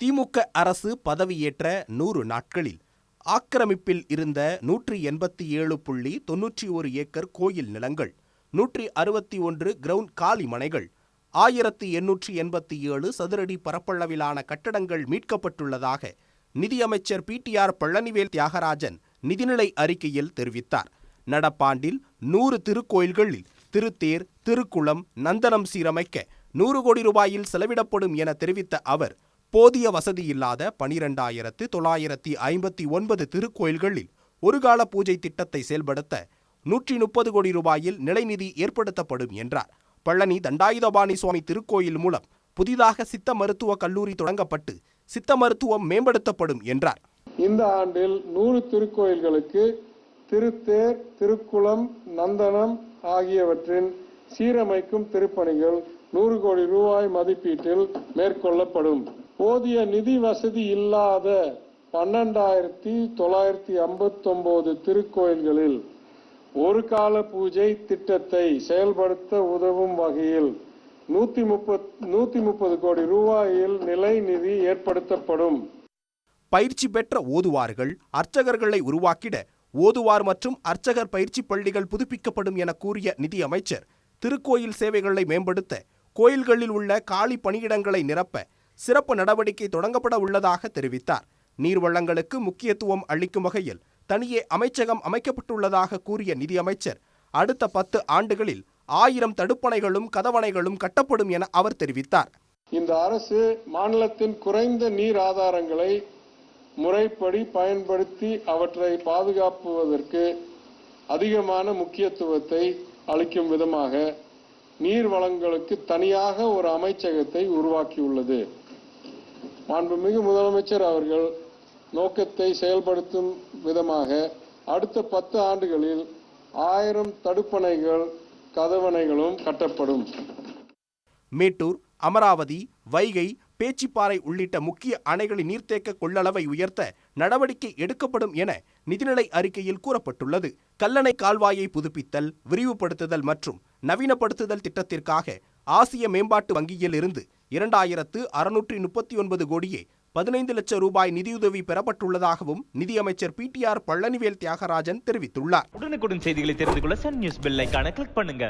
திமுக அரசு பதவியேற்ற 100 நாட்களில் ஆக்கிரமிப்பில் இருந்த 187.91 ஏக்கர் கோயில் நிலங்கள், 161 கிரவுண்ட் காலி மனைகள், 1887 சதுரடி பரப்பளவிலான கட்டடங்கள் மீட்கப்பட்டுள்ளதாக நிதியமைச்சர் பிடிஆர் பழனிவேல் தியாகராஜன் நிதிநிலை அறிக்கையில் தெரிவித்தார். நடப்பாண்டில் 100 திருக்கோயில்களில் திருத்தேர், திருக்குளம், நந்தனம் சீரமைக்க 100 கோடி ரூபாயில் செலவிடப்படும் என தெரிவித்த அவர், போதிய வசதியில்லாத 12,959 திருக்கோயில்களில் ஒருகால பூஜை திட்டத்தை செயல்படுத்த 130 கோடி ரூபாயில் நிலைநிதி ஏற்படுத்தப்படும் என்றார். பழனி தண்டாயுதபாணி சுவாமி திருக்கோயில் மூலம் புதிதாக சித்த மருத்துவக் கல்லூரி தொடங்கப்பட்டு சித்த மருத்துவம் மேம்படுத்தப்படும் என்றார். இந்த ஆண்டில் 100 திருக்கோயில்களுக்கு திருத்தேர், திருக்குளம், நந்தனம் ஆகியவற்றின் சீரமைக்கும் திருப்பணிகள் 100 கோடி ரூபாய் மதிப்பீட்டில் மேற்கொள்ளப்படும். போதிய நிதி வசதி இல்லாத 12,959 திருக்கோயில்களில் ஒரு கால பூஜை திட்டத்தை செயல்படுத்த உதவும் வகையில் 130 கோடி ரூபாயில் நிலை நிதி ஏற்படுத்தப்படும். பயிற்சி பெற்ற ஓதுவார்கள், அர்ச்சகர்களை உருவாக்கிட ஓதுவார் மற்றும் அர்ச்சகர் பயிற்சி பள்ளிகள் புதுப்பிக்கப்படும் என கூறிய நிதியமைச்சர், திருக்கோயில் சேவைகளை மேம்படுத்த கோயில்களில் உள்ள காலி பணியிடங்களை நிரப்ப சிறப்பு நடவடிக்கை தொடங்கப்பட உள்ளதாக தெரிவித்தார். நீர்வளங்களுக்கு முக்கியத்துவம் அளிக்கும் வகையில் தனியே அமைச்சகம் அமைக்கப்பட்டுள்ளதாக கூறிய நிதியமைச்சர், அடுத்த 10 ஆண்டுகளில் 1000 தடுப்பணைகளும் கதவணைகளும் கட்டப்படும் என அவர் தெரிவித்தார். இந்த அரசு மாநிலத்தின் குறைந்த நீர் ஆதாரங்களை முறைப்படி பயன்படுத்தி அவற்றை பாதுகாப்புவதற்கு அதிகமான முக்கியத்துவத்தை அளிக்கும் விதமாக நீர் வளங்களுக்கு தனியாக ஒரு அமைச்சகத்தை உருவாக்கியுள்ளது. மாண்புமிகு முதலமைச்சர் அவர்கள் நோக்கத்தை செயல்படுத்தும் விதமாக அடுத்த 10 ஆண்டுகளில் 1000 தடுப்பணைகள், கதவணைகளும் கட்டப்படும். மேட்டூர், அமராவதி, வைகை, பேச்சிப்பாறை உள்ளிட்ட முக்கிய அணைகளின் நீர்த்தேக்க கொள்ளளவை உயர்த்த நடவடிக்கை எடுக்கப்படும் என நிதிநிலை அறிக்கையில் கூறப்பட்டுள்ளது. கல்லணை கால்வாயை புதுப்பித்தல், விரிவுபடுத்துதல் மற்றும் நவீனப்படுத்துதல் திட்டத்திற்காக ஆசிய மேம்பாட்டு வங்கியில் இருந்து 2,639 கோடியே 15 லட்சம் ரூபாய் நிதியுதவி பெறப்பட்டுள்ளதாகவும் நிதியமைச்சர் பிடிஆர் பழனிவேல் தியாகராஜன் தெரிவித்துள்ளார். உடனுக்குடன் செய்திகளை தெரிந்து கொள்ள சன் நியூஸ் பெல் ஐகானை கிளிக் பண்ணுங்க.